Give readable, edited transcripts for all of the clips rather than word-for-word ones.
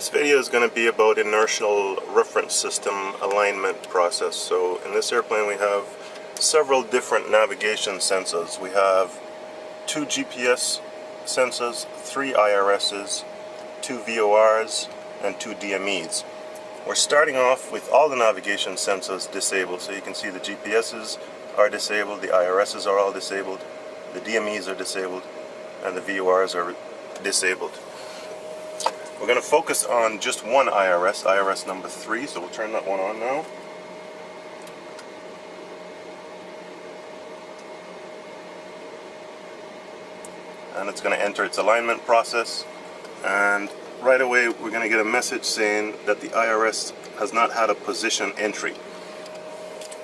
This video is going to be about inertial reference system alignment process. So in this airplane we have several different navigation sensors. We have 2 GPS sensors, 3 IRSs, 2 VORs, and 2 DMEs. We're starting off with all the navigation sensors disabled. So you can see the GPSs are disabled, the IRSs are all disabled, the DMEs are disabled, and the VORs are disabled. We're going to focus on just one IRS, IRS number 3, so we'll turn that one on now. And it's going to enter its alignment process, and right away we're going to get a message saying that the IRS has not had a position entry.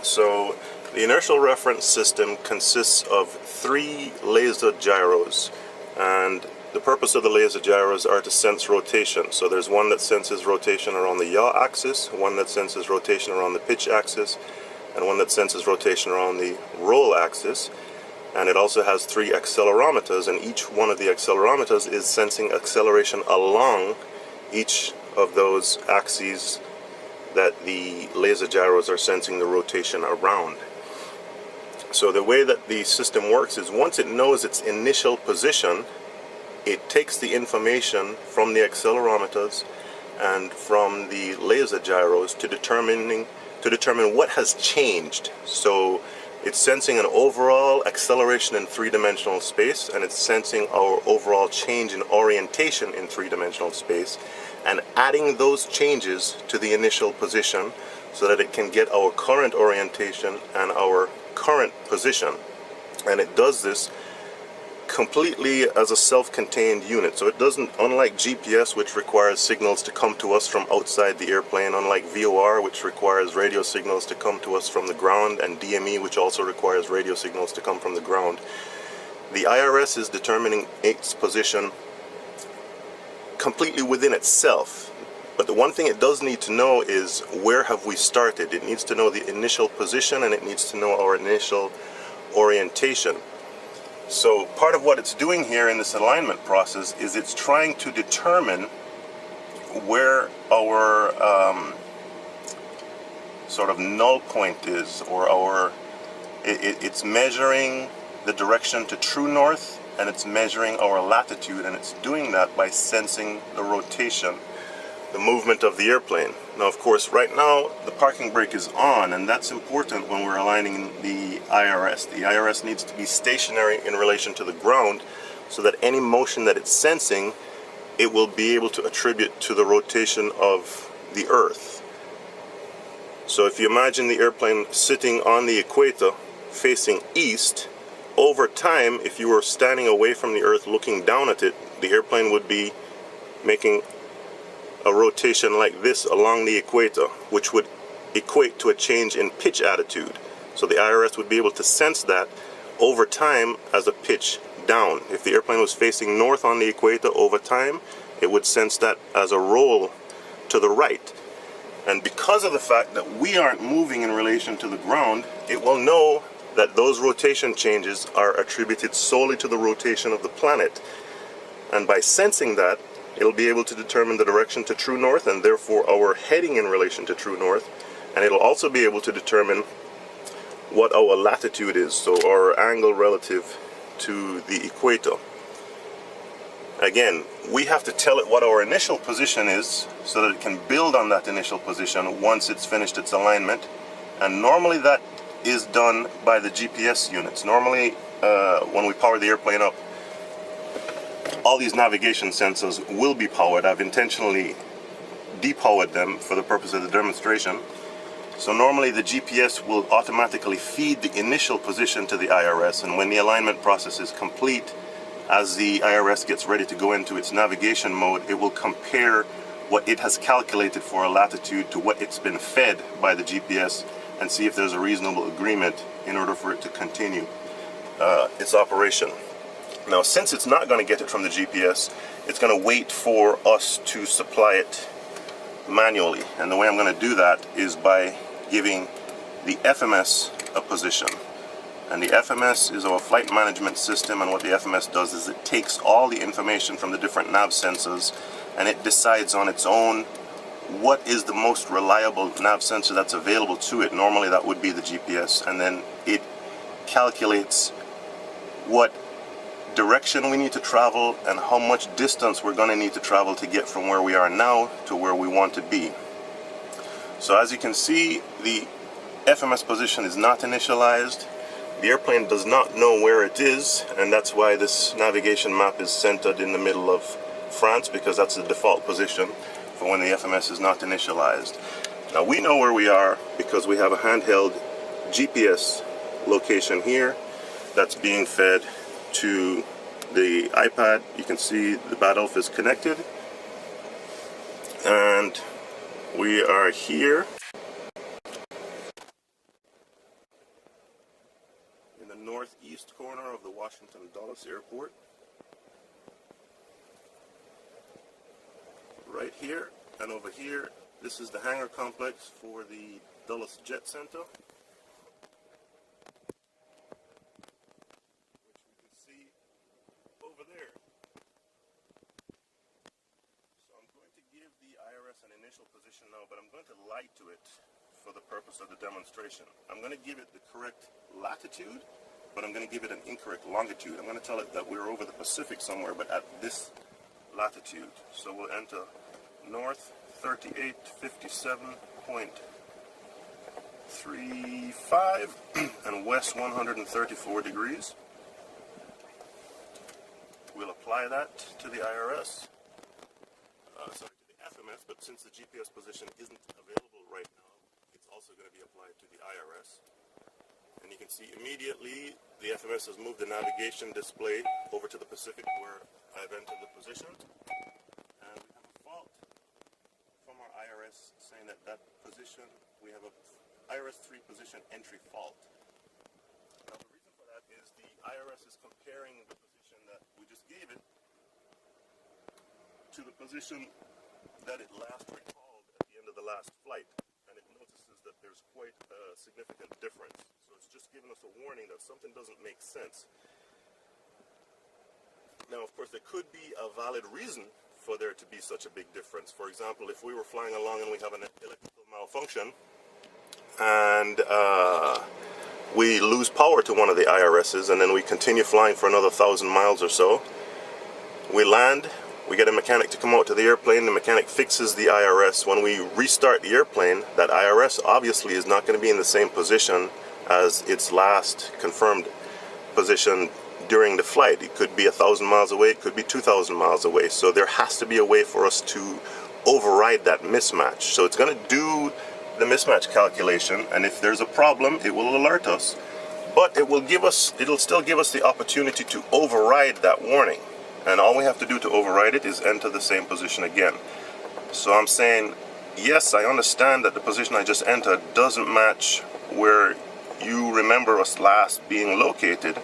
So the inertial reference system consists of 3 laser gyros, and the purpose of the laser gyros are to sense rotation. So there's one that senses rotation around the yaw axis, one that senses rotation around the pitch axis, and one that senses rotation around the roll axis. And it also has 3 accelerometers, and each one of the accelerometers is sensing acceleration along each of those axes that the laser gyros are sensing the rotation around. So the way that the system works is once it knows its initial position, it takes the information from the accelerometers and from the laser gyros to determine what has changed. So it's sensing an overall acceleration in 3-dimensional space, and it's sensing our overall change in orientation in 3-dimensional space, and adding those changes to the initial position so that it can get our current orientation and our current position. And it does this completely as a self-contained unit. So it doesn't, unlike GPS, which requires signals to come to us from outside the airplane, unlike VOR, which requires radio signals to come to us from the ground, and DME, which also requires radio signals to come from the ground, the IRS is determining its position completely within itself. But the one thing it does need to know is where have we started. It needs to know the initial position, and it needs to know our initial orientation. So part of what it's doing here in this alignment process is it's trying to determine where our sort of null point is, or it's measuring the direction to true north, and it's measuring our latitude, and it's doing that by sensing the rotation, the movement of the airplane. Now, of course, right now the parking brake is on, and that's important when we're aligning the IRS. The IRS needs to be stationary in relation to the ground so that any motion that it's sensing, it will be able to attribute to the rotation of the Earth. So if you imagine the airplane sitting on the equator facing east, over time, if you were standing away from the Earth looking down at it, the airplane would be making a rotation like this along the equator, which would equate to a change in pitch attitude. So the IRS would be able to sense that over time as a pitch down. If the airplane was facing north on the equator, over time it would sense that as a roll to the right. And because of the fact that we aren't moving in relation to the ground, it will know that those rotation changes are attributed solely to the rotation of the planet. And by sensing that, it'll be able to determine the direction to true north, and therefore our heading in relation to true north. And it'll also be able to determine what our latitude is, so our angle relative to the equator. Again, we have to tell it what our initial position is so that it can build on that initial position once it's finished its alignment. And normally that is done by the GPS units. Normally, when we power the airplane up, all these navigation sensors will be powered. I've intentionally depowered them for the purpose of the demonstration. So normally the GPS will automatically feed the initial position to the IRS, and when the alignment process is complete, as the IRS gets ready to go into its navigation mode, it will compare what it has calculated for a latitude to what it's been fed by the GPS and see if there's a reasonable agreement in order for it to continue its operation. Now, since it's not going to get it from the GPS, it's going to wait for us to supply it manually. And the way I'm going to do that is by giving the FMS a position. And the FMS is our flight management system, and what the FMS does is it takes all the information from the different nav sensors and it decides on its own what is the most reliable nav sensor that's available to it. Normally that would be the GPS, and then it calculates what direction we need to travel and how much distance we're going to need to travel to get from where we are now to where we want to be. So as you can see, the FMS position is not initialized. The airplane does not know where it is, and that's why this navigation map is centered in the middle of France, because that's the default position for when the FMS is not initialized. Now we know where we are because we have a handheld GPS location here that's being fed to the iPad. You can see the Bad Elf is connected, and we are here in the northeast corner of the Washington Dulles Airport. Right here and over here, this is the hangar complex for the Dulles Jet Center, which we can see over there. So I'm going to give the IRS an initial position now, but I'm going to lie to it for the purpose of the demonstration. I'm going to give it the correct latitude, but I'm going to give it an incorrect longitude. I'm going to tell it that we're over the Pacific somewhere, but at this latitude. So we'll enter north 3857.35 and west 134 degrees. We'll apply that to the IRS, sorry, to the FMS, but since the GPS position isn't available right now, it's also going to be applied to the IRS. And you can see immediately the FMS has moved the navigation display over to the Pacific where I've entered the position. And we have a fault from our IRS saying that that position, we have a IRS 3 position entry fault. Now the reason for that is the IRS is comparing the position that we just gave it to the position that it last recalled at the end of the last flight. And it notices that there's quite a significant difference. So it's just giving us a warning that something doesn't make sense. Now, of course, there could be a valid reason for there to be such a big difference. For example, if we were flying along and we have an electrical malfunction and we lose power to one of the IRSs, and then we continue flying for another 1,000 miles or so, we land, we get a mechanic to come out to the airplane, the mechanic fixes the IRS. When we restart the airplane, that IRS obviously is not going to be in the same position as its last confirmed position during the flight. It could be 1,000 miles away, it could be 2,000 miles away. So there has to be a way for us to override that mismatch. So it's going to do the mismatch calculation, and if there's a problem, it will alert us. But it'll still give us the opportunity to override that warning. And all we have to do to override it is enter the same position again. So I'm saying, yes, I understand that the position I just entered doesn't match where you remember us last being located,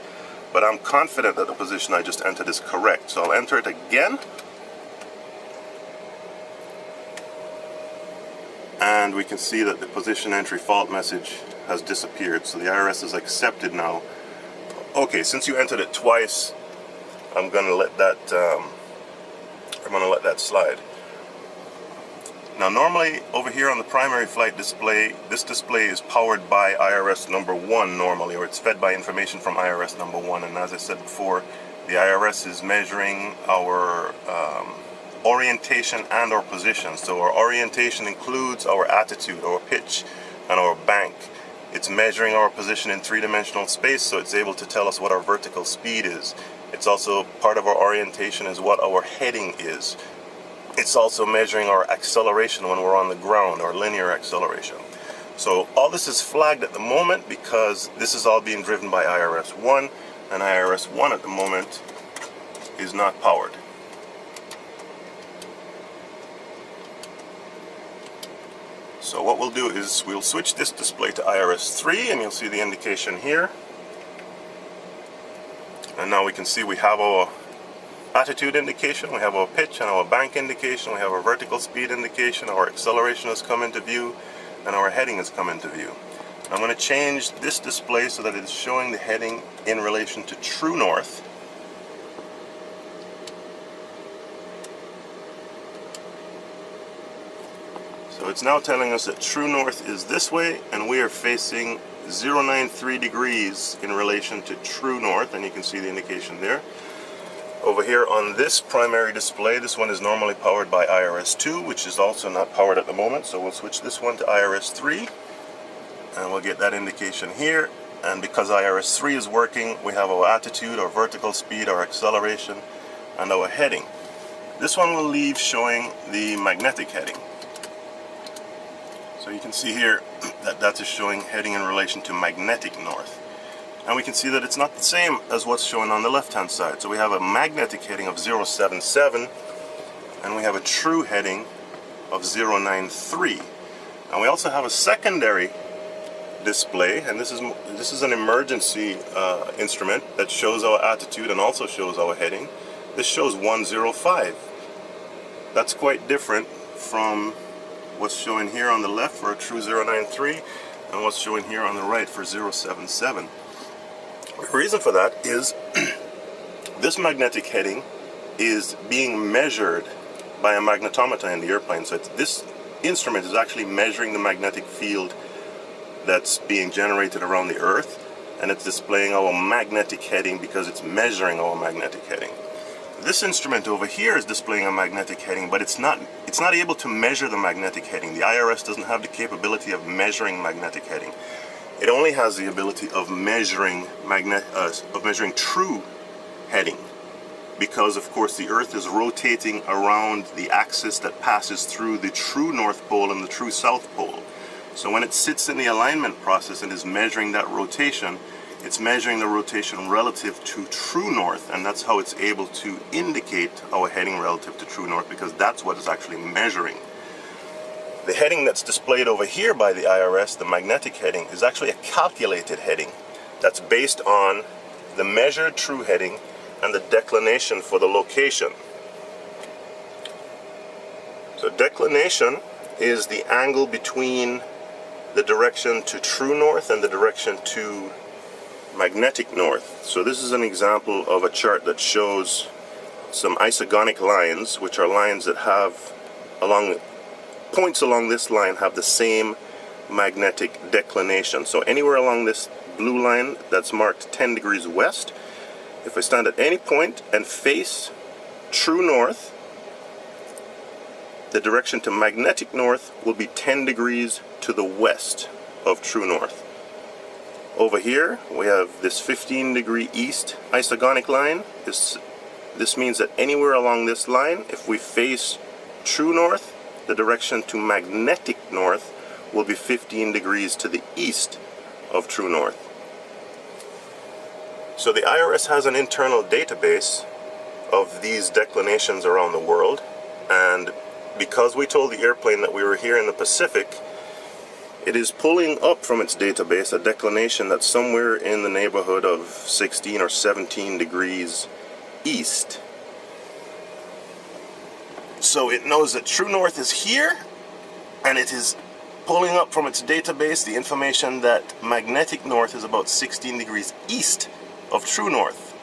but I'm confident that the position I just entered is correct. So I'll enter it again. And we can see that the position entry fault message has disappeared. So the IRS is accepted now. Okay, since you entered it twice, I'm gonna let that slide. Now normally over here on the primary flight display, this display is powered by IRS number 1 normally, or it's fed by information from IRS number 1. And as I said before, the IRS is measuring our orientation and our position. So our orientation includes our attitude, our pitch, and our bank. It's measuring our position in 3-dimensional space, so it's able to tell us what our vertical speed is. It's also part of our orientation is what our heading is. It's also measuring our acceleration when we're on the ground, our linear acceleration. So all this is flagged at the moment because this is all being driven by IRS 1, and IRS 1 at the moment is not powered. So what we'll do is we'll switch this display to IRS 3, and you'll see the indication here. And now we can see we have our attitude indication, we have our pitch and our bank indication, we have our vertical speed indication, our acceleration has come into view, and our heading has come into view. I'm going to change this display so that it's showing the heading in relation to true north. So it's now telling us that true north is this way, and we are facing 093 degrees in relation to true north, and you can see the indication there. Over here on this primary display, this one is normally powered by IRS 2, which is also not powered at the moment, so we'll switch this one to IRS 3, and we'll get that indication here. And because IRS 3 is working, we have our attitude, our vertical speed, our acceleration, and our heading. This one will leave showing the magnetic heading. So you can see here that that is showing heading in relation to magnetic north. And we can see that it's not the same as what's shown on the left-hand side. So we have a magnetic heading of 077, and we have a true heading of 093. And we also have a secondary display, and this is an emergency instrument that shows our attitude and also shows our heading. This shows 105. That's quite different from what's showing here on the left for a true 093 and what's showing here on the right for 077. The reason for that is this magnetic heading is being measured by a magnetometer in the airplane. So this instrument is actually measuring the magnetic field that's being generated around the Earth, and it's displaying our magnetic heading because it's measuring our magnetic heading. This instrument over here is displaying a magnetic heading, but it's not able to measure the magnetic heading. The IRS doesn't have the capability of measuring magnetic heading. It only has the ability of measuring true heading, because of course the Earth is rotating around the axis that passes through the true North Pole and the true South Pole. So when it sits in the alignment process and is measuring that rotation, it's measuring the rotation relative to true north, and that's how it's able to indicate our heading relative to true north, because that's what it's actually measuring. The heading that's displayed over here by the IRS, the magnetic heading, is actually a calculated heading that's based on the measured true heading and the declination for the location. So declination is the angle between the direction to true north and the direction to magnetic north. So this is an example of a chart that shows some isogonic lines, which are lines that have points along this line have the same magnetic declination. So anywhere along this blue line that's marked 10 degrees west, if I stand at any point and face true north, the direction to magnetic north will be 10 degrees to the west of true north. Over here we have this 15 degree east isogonic line. This means that anywhere along this line, if we face true north, the direction to magnetic north will be 15 degrees to the east of true north. So the IRS has an internal database of these declinations around the world, and because we told the airplane that we were here in the Pacific, it is pulling up from its database a declination that's somewhere in the neighborhood of 16 or 17 degrees east. So it knows that true north is here, and it is pulling up from its database the information that magnetic north is about 16 degrees east of true north.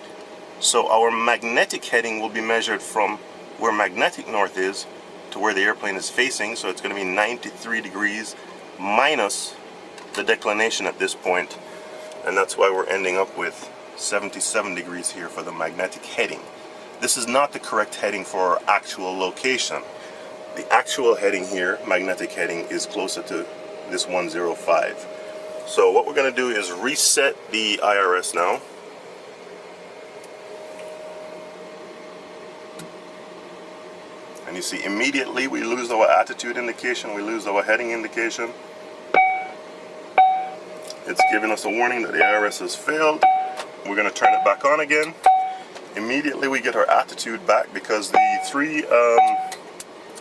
So our magnetic heading will be measured from where magnetic north is to where the airplane is facing. So it's going to be 93 degrees minus the declination at this point, and that's why we're ending up with 77 degrees here for the magnetic heading. This is not the correct heading for our actual location. The actual heading here, magnetic heading, is closer to this 105. So what we're going to do is reset the IRS now. And you see immediately we lose our attitude indication, we lose our heading indication. It's giving us a warning that the IRS has failed. We're going to turn it back on again. Immediately we get our attitude back, because the three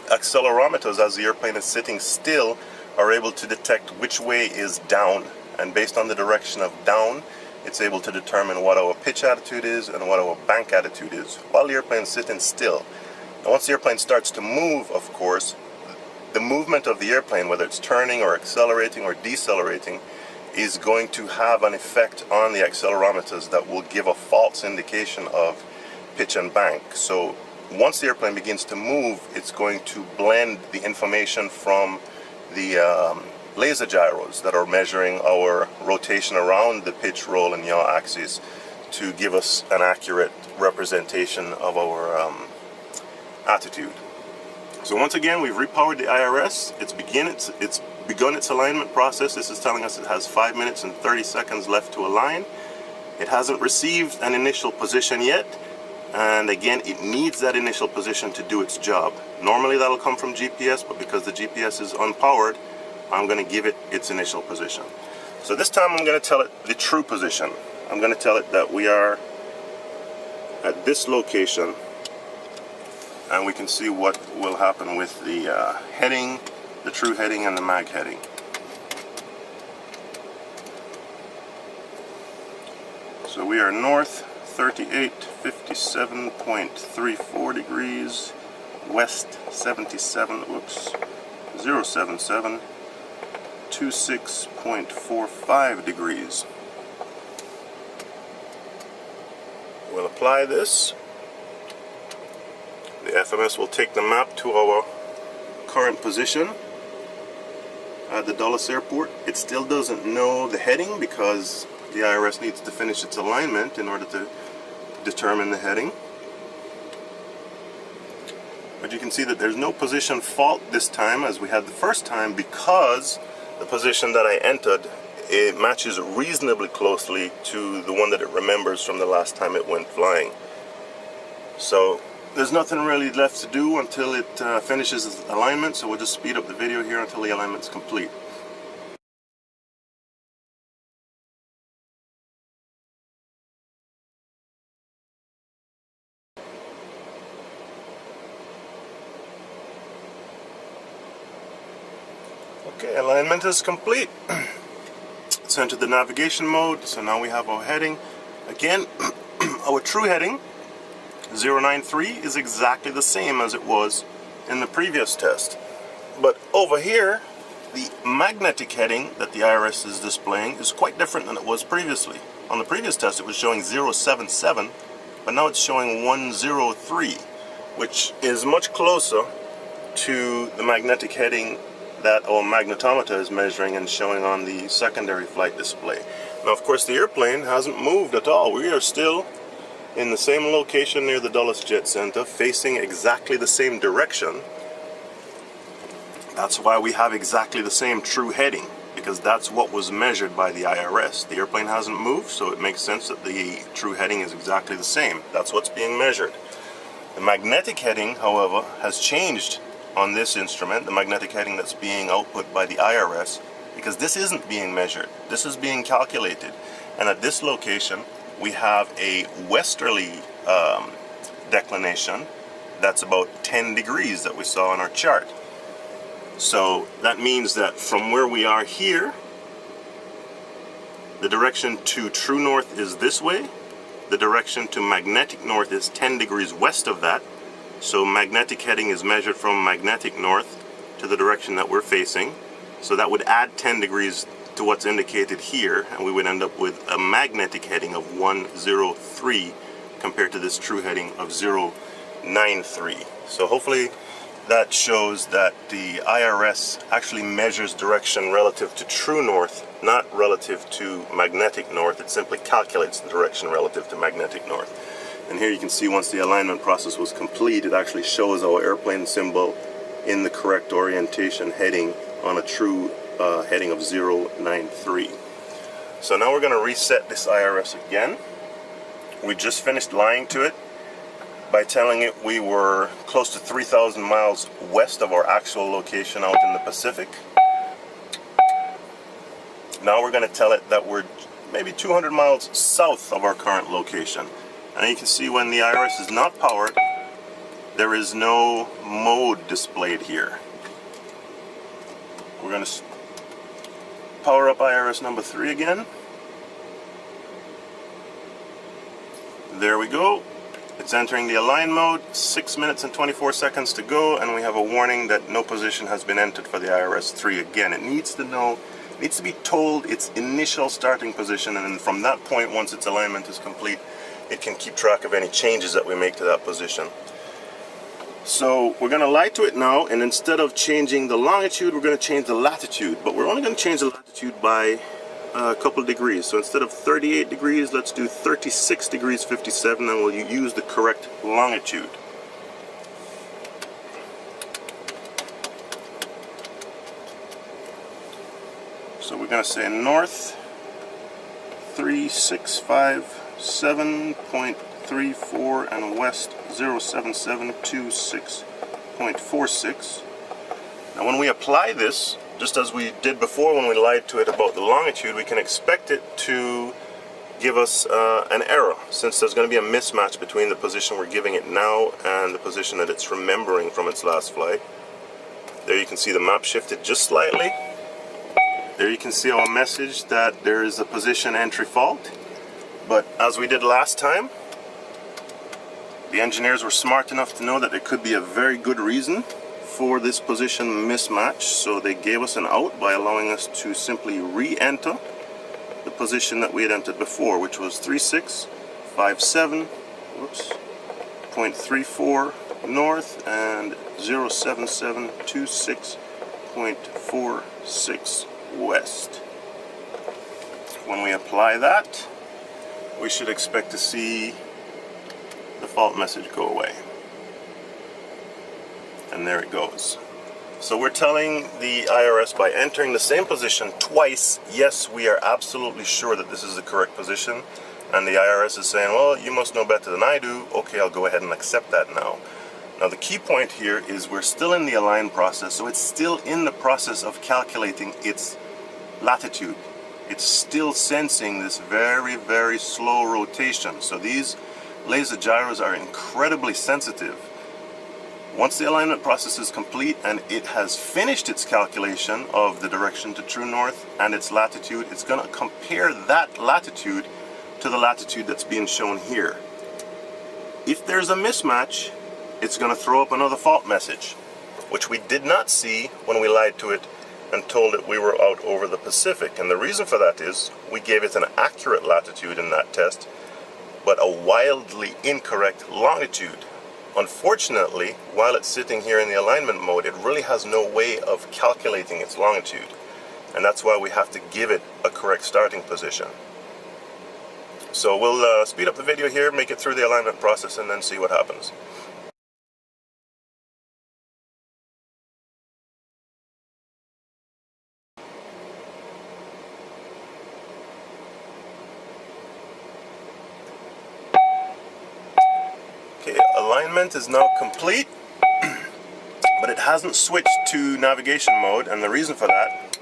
accelerometers, as the airplane is sitting still, are able to detect which way is down, and based on the direction of down, it's able to determine what our pitch attitude is and what our bank attitude is while the airplane is sitting still. And once the airplane starts to move, of course, the movement of the airplane, whether it's turning or accelerating or decelerating, is going to have an effect on the accelerometers that will give a false indication of pitch and bank. So once the airplane begins to move, it's going to blend the information from the laser gyros that are measuring our rotation around the pitch, roll, and yaw axes to give us an accurate representation of our attitude. So once again, we've repowered the IRS. It's begun its alignment process. This is telling us it has 5 minutes and 30 seconds left to align. It hasn't received an initial position yet, and again, it needs that initial position to do its job. Normally that'll come from GPS, but because the GPS is unpowered, I'm going to give it its initial position. So this time I'm going to tell it the true position. I'm going to tell it that we are at this location, and we can see what will happen with the heading, the true heading, and the mag heading. So we are north 3857.34 degrees, west 077 26.45 degrees. We'll apply this. The FMS will take the map to our current position at the Dulles Airport. It still doesn't know the heading because the IRS needs to finish its alignment in order to determine the heading. But you can see that there's no position fault this time as we had the first time, because the position that I entered, it matches reasonably closely to the one that it remembers from the last time it went flying. So there's nothing really left to do until it finishes its alignment, so we'll just speed up the video here until the alignment's complete. Okay, alignment is complete. It's entered the navigation mode, so now we have our heading. Again, our true heading 093 is exactly the same as it was in the previous test. But over here, the magnetic heading that the IRS is displaying is quite different than it was previously. On the previous test it was showing 077, but now it's showing 103, which is much closer to the magnetic heading that our magnetometer is measuring and showing on the secondary flight display. Now of course the airplane hasn't moved at all. We are still in the same location near the Dulles Jet Center, facing exactly the same direction. That's why we have exactly the same true heading, because that's what was measured by the IRS. The airplane hasn't moved, so it makes sense that the true heading is exactly the same. That's what's being measured. The magnetic heading, however, has changed on this instrument, the magnetic heading that's being output by the IRS, because this isn't being measured. This is being calculated. And at this location, we have a westerly declination that's about 10 degrees that we saw on our chart. So that means that from where we are here, the direction to true north is this way. The direction to magnetic north is 10 degrees west of that. So magnetic heading is measured from magnetic north to the direction that we're facing. So that would add 10 degrees to what's indicated here, and we would end up with a magnetic heading of 103 compared to this true heading of 093. So hopefully that shows that the IRS actually measures direction relative to true north, not relative to magnetic north. It simply calculates the direction relative to magnetic north. And here you can see once the alignment process was complete, it actually shows our airplane symbol in the correct orientation heading on a true heading of 093. So now we're going to reset this IRS again. We just finished lying to it by telling it we were close to 3,000 miles west of our actual location out in the Pacific. Now we're going to tell it that we're maybe 200 miles south of our current location. And you can see when the IRS is not powered, there is no mode displayed here. We're going to power up IRS number 3 again. There we go. It's entering the align mode. 6 minutes and 24 seconds to go, and we have a warning that no position has been entered for the IRS 3 again. It needs to know, needs to be told its initial starting position, and then from that point, once its alignment is complete, it can keep track of any changes that we make to that position. So we're going to lie to it now, and instead of changing the longitude, we're going to change the latitude. But we're only going to change the latitude by a couple of degrees. So instead of 38 degrees, let's do 36 degrees 57, and we'll use the correct longitude. So we're going to say north 3657.34 and west 07726.46. Now when we apply this, just as we did before when we lied to it about the longitude, we can expect it to give us an error, since there's going to be a mismatch between the position we're giving it now and the position that it's remembering from its last flight. There you can see the map shifted just slightly. There you can see our message that there is a position entry fault. But as we did last time, the engineers were smart enough to know that there could be a very good reason for this position mismatch, so they gave us an out by allowing us to simply re-enter the position that we had entered before, which was 3657.34 north and 07726.46 west. When we apply that, we should expect to see the fault message go away. And there it goes. So we're telling the IRS by entering the same position twice, yes, we are absolutely sure that this is the correct position. And the IRS is saying, well, you must know better than I do. Okay, I'll go ahead and accept that now. Now the key point here is we're still in the align process, so it's still in the process of calculating its latitude. It's still sensing this very, very slow rotation. So these laser gyros are incredibly sensitive. Once the alignment process is complete and it has finished its calculation of the direction to true north and its latitude, it's going to compare that latitude to the latitude that's being shown here. If there's a mismatch, it's going to throw up another fault message, which we did not see when we lied to it and told it we were out over the Pacific. And the reason for that is we gave it an accurate latitude in that test, but a wildly incorrect longitude. Unfortunately, while it's sitting here in the alignment mode, it really has no way of calculating its longitude. And that's why we have to give it a correct starting position. So we'll speed up the video here, make it through the alignment process, and then see what happens. Okay, alignment is now complete, but it hasn't switched to navigation mode, and the reason for that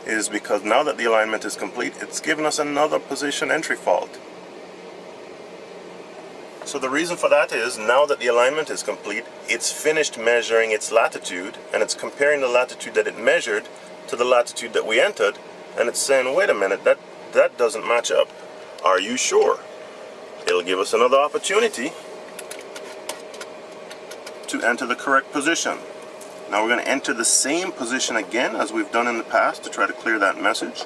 is because now that the alignment is complete, it's given us another position entry fault. So the reason for that is, now that the alignment is complete, it's finished measuring its latitude, and it's comparing the latitude that it measured to the latitude that we entered, and it's saying, wait a minute, that doesn't match up. Are you sure? It'll give us another opportunity to enter the correct position. Now we're going to enter the same position again as we've done in the past to try to clear that message.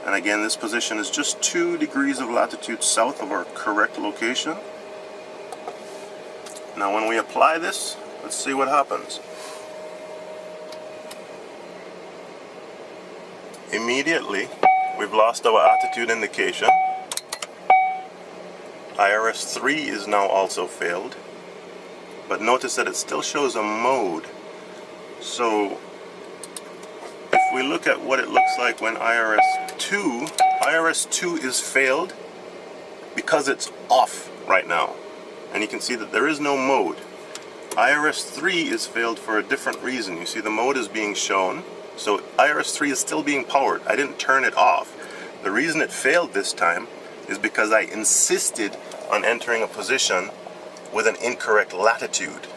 And again, this position is just 2 degrees of latitude south of our correct location. Now when we apply this, let's see what happens. Immediately, we've lost our altitude indication. IRS 3 is now also failed, but notice that it still shows a mode. So if we look at what it looks like when IRS 2 is failed because it's off right now, and you can see that there is no mode. IRS 3 is failed for a different reason. You see the mode is being shown, so IRS 3 is still being powered. I didn't turn it off. The reason it failed this time is because I insisted on entering a position with an incorrect latitude.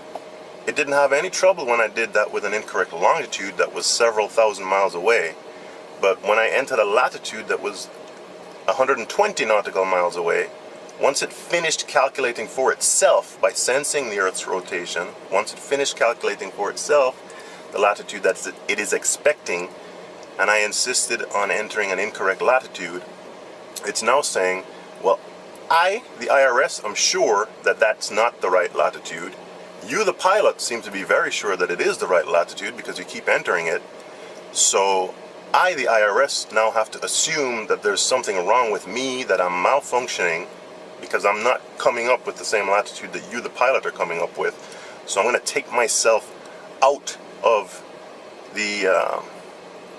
It didn't have any trouble when I did that with an incorrect longitude that was several thousand miles away, but when I entered a latitude that was 120 nautical miles away, once it finished calculating for itself by sensing the Earth's rotation, once it finished calculating for itself the latitude that it is expecting, and I insisted on entering an incorrect latitude, it's now saying, well, I, the IRS, am sure that that's not the right latitude. You, the pilot, seem to be very sure that it is the right latitude because you keep entering it. So I, the IRS, now have to assume that there's something wrong with me, that I'm malfunctioning because I'm not coming up with the same latitude that you, the pilot, are coming up with. So I'm going to take myself out of the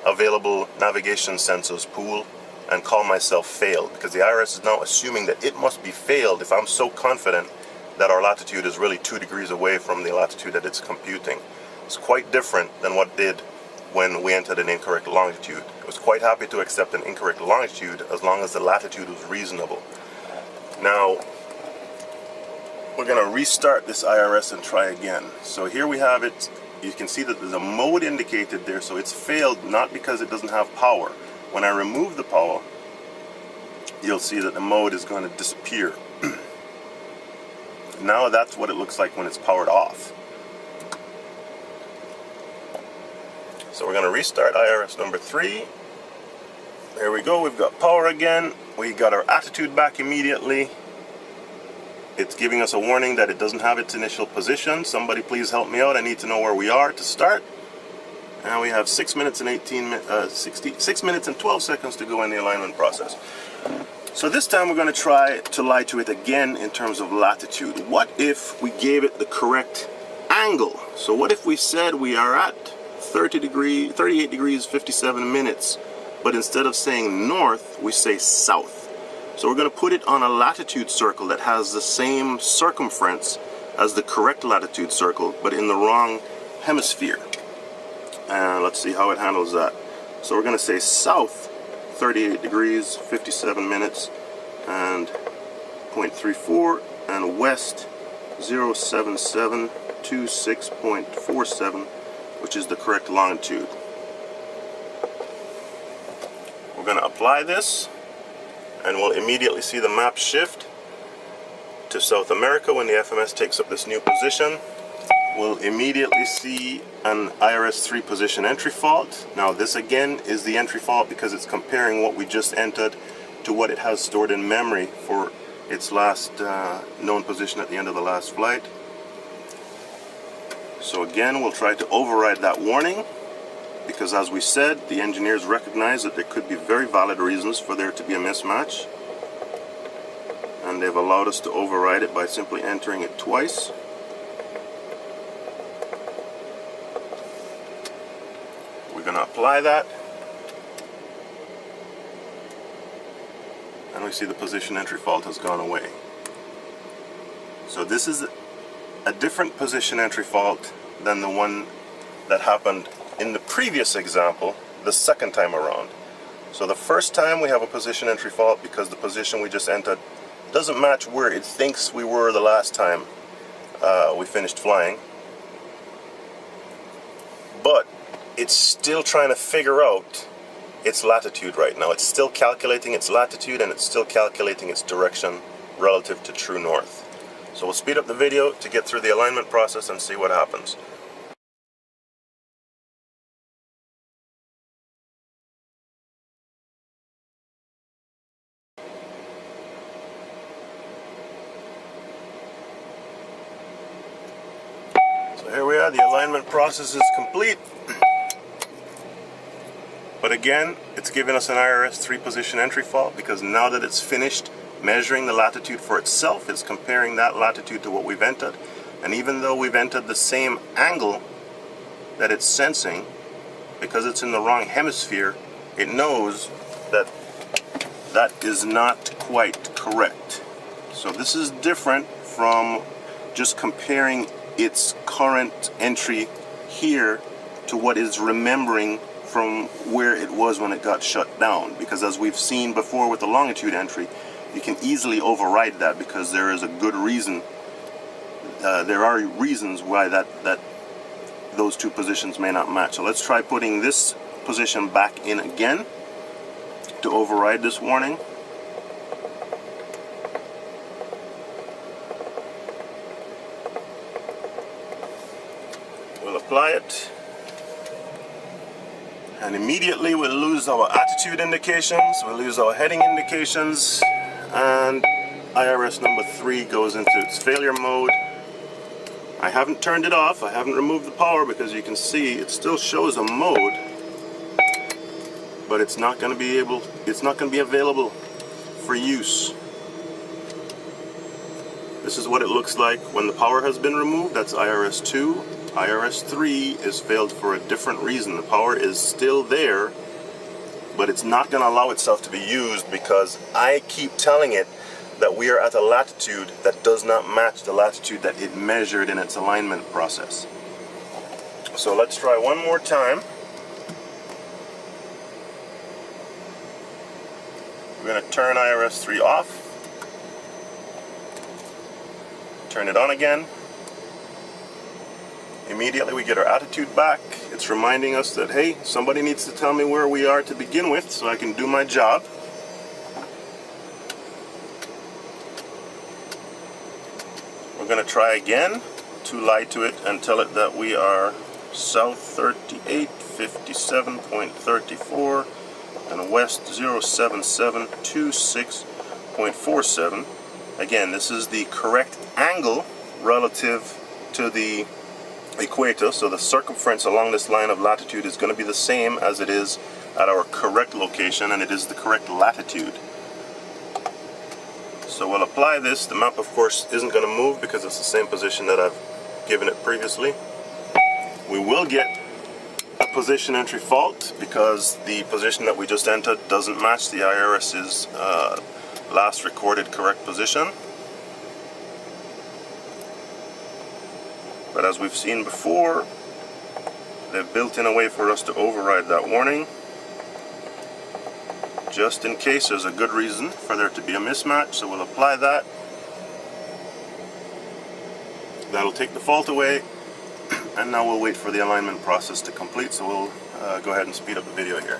available navigation sensors pool and call myself failed, because the IRS is now assuming that it must be failed if I'm so confident that our latitude is really 2 degrees away from the latitude that it's computing. It's quite different than what did when we entered an incorrect longitude. It was quite happy to accept an incorrect longitude as long as the latitude was reasonable. Now, we're going to restart this IRS and try again. So here we have it. You can see that there's a mode indicated there, so it's failed not because it doesn't have power. When I remove the power, you'll see that the mode is going to disappear. Now that's what it looks like when it's powered off. So we're going to restart IRS number 3. There we go, we've got power again. We got our attitude back immediately. It's giving us a warning that it doesn't have its initial position. Somebody please help me out. I need to know where we are to start. And we have 6 minutes and 6 minutes and 12 seconds to go in the alignment process. So this time we're going to try to lie to it again in terms of latitude. What if we gave it the correct angle? So what if we said we are at 38 degrees 57 minutes, but instead of saying north, we say south. So we're going to put it on a latitude circle that has the same circumference as the correct latitude circle, but in the wrong hemisphere. And let's see how it handles that. So we're going to say south 38 degrees 57 minutes and 0.34, and west 07726.47, which is the correct longitude. We're going to apply this, and we'll immediately see the map shift to South America when the FMS takes up this new position. We'll immediately see an IRS 3 position entry fault. Now this again is the entry fault because it's comparing what we just entered to what it has stored in memory for its last known position at the end of the last flight. So again, we'll try to override that warning, because as we said, the engineers recognize that there could be very valid reasons for there to be a mismatch, and they've allowed us to override it by simply entering it twice. We're going to apply that, and we see the position entry fault has gone away. So this is a different position entry fault than the one that happened in the previous example the second time around. So the first time we have a position entry fault because the position we just entered doesn't match where it thinks we were the last time we finished flying, but it's still trying to figure out its latitude right now. It's still calculating its latitude, and it's still calculating its direction relative to true north. So we'll speed up the video to get through the alignment process and see what happens. So here we are, the alignment process is complete. But again, it's giving us an IRS 3 position entry fault, because now that it's finished measuring the latitude for itself, it's comparing that latitude to what we've entered. And even though we've entered the same angle that it's sensing, because it's in the wrong hemisphere, it knows that that is not quite correct. So this is different from just comparing its current entry here to what is remembering from where it was when it got shut down, because as we've seen before with the longitude entry, you can easily override that because there is a good reason. There are reasons why those two positions may not match. So let's try putting this position back in again to override this warning. We'll apply it, and immediately we'll lose our attitude indications, we'll lose our heading indications, and IRS number 3 goes into its failure mode. I haven't turned it off, I haven't removed the power, because you can see it still shows a mode, but it's not going to be available for use. This is what it looks like when the power has been removed. That's IRS 2. IRS 3 is failed for a different reason. The power is still there, but it's not going to allow itself to be used because I keep telling it that we are at a latitude that does not match the latitude that it measured in its alignment process. So let's try one more time. We're going to turn IRS 3 off, turn it on again. Immediately we get our attitude back. It's reminding us that, hey, somebody needs to tell me where we are to begin with so I can do my job. We're going to try again to lie to it and tell it that we are south 38, 57.34 and west 07726.47. Again, this is the correct angle relative to the equator, so the circumference along this line of latitude is going to be the same as it is at our correct location, and it is the correct latitude. So we'll apply this. The map, of course, isn't going to move because it's the same position that I've given it previously. We will get a position entry fault because the position that we just entered doesn't match the IRS's last recorded correct position. But as we've seen before, they've built in a way for us to override that warning, just in case there's a good reason for there to be a mismatch. So we'll apply that. That'll take the fault away, and now we'll wait for the alignment process to complete. So we'll go ahead and speed up the video here.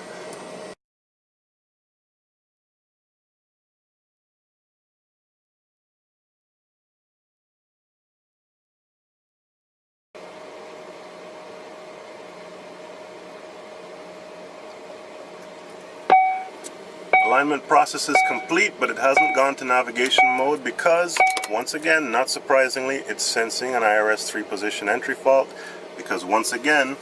Alignment process is complete, but it hasn't gone to navigation mode because, once again, not surprisingly, it's sensing an IRS 3 position entry fault, because once again,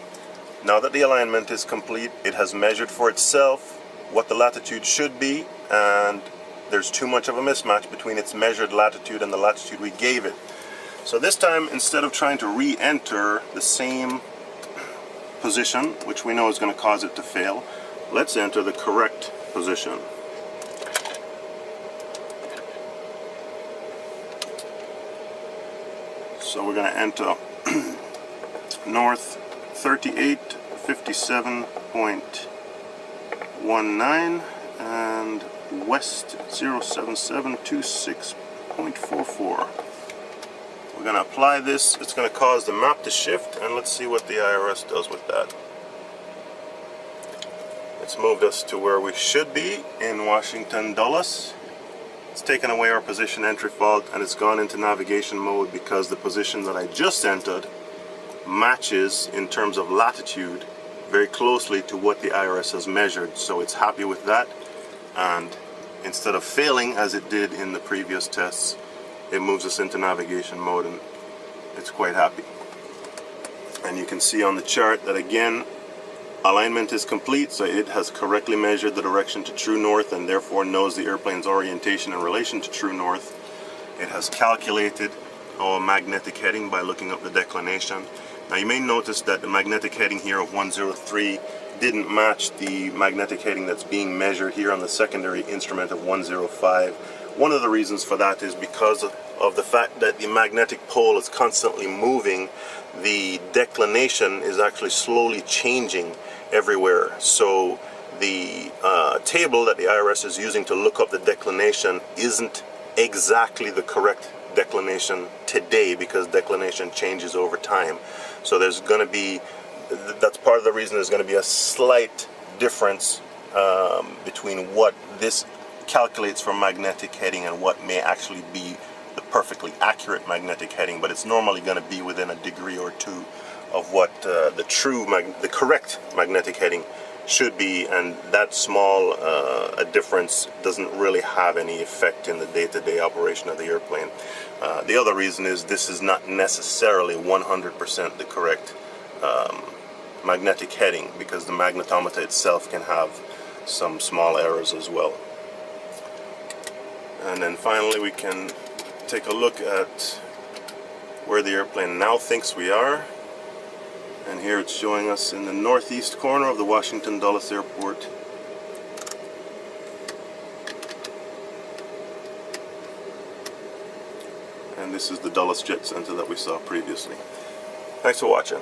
now that the alignment is complete, it has measured for itself what the latitude should be, and there's too much of a mismatch between its measured latitude and the latitude we gave it. So this time, instead of trying to re-enter the same position, which we know is going to cause it to fail, let's enter the correct position. So we're going to enter north 38, 57.19 and west 07726.44. We're going to apply this. It's going to cause the map to shift, and let's see what the IRS does with that. It's moved us to where we should be in Washington, Dulles. It's taken away our position entry fault, and it's gone into navigation mode because the position that I just entered matches in terms of latitude very closely to what the IRS has measured. So it's happy with that, and instead of failing as it did in the previous tests, it moves us into navigation mode, and it's quite happy. And you can see on the chart that again, alignment is complete, so it has correctly measured the direction to true north and therefore knows the airplane's orientation in relation to true north. It has calculated our magnetic heading by looking up the declination. Now you may notice that the magnetic heading here of 103 didn't match the magnetic heading that's being measured here on the secondary instrument of 105. One of the reasons for that is because of the fact that the magnetic pole is constantly moving. The declination is actually slowly changing everywhere. So the table that the IRS is using to look up the declination isn't exactly the correct declination today, because declination changes over time. So there's going to be, that's part of the reason there's going to be a slight difference between what this calculates for magnetic heading and what may actually be the perfectly accurate magnetic heading, but it's normally going to be within a degree or two of what the correct magnetic heading should be, and that small a difference doesn't really have any effect in the day-to-day operation of the airplane. The other reason is this is not necessarily 100% the correct magnetic heading, because the magnetometer itself can have some small errors as well. And then finally we can take a look at where the airplane now thinks we are. And here it's showing us in the northeast corner of the Washington Dulles Airport. And this is the Dulles Jet Center that we saw previously. Thanks for watching.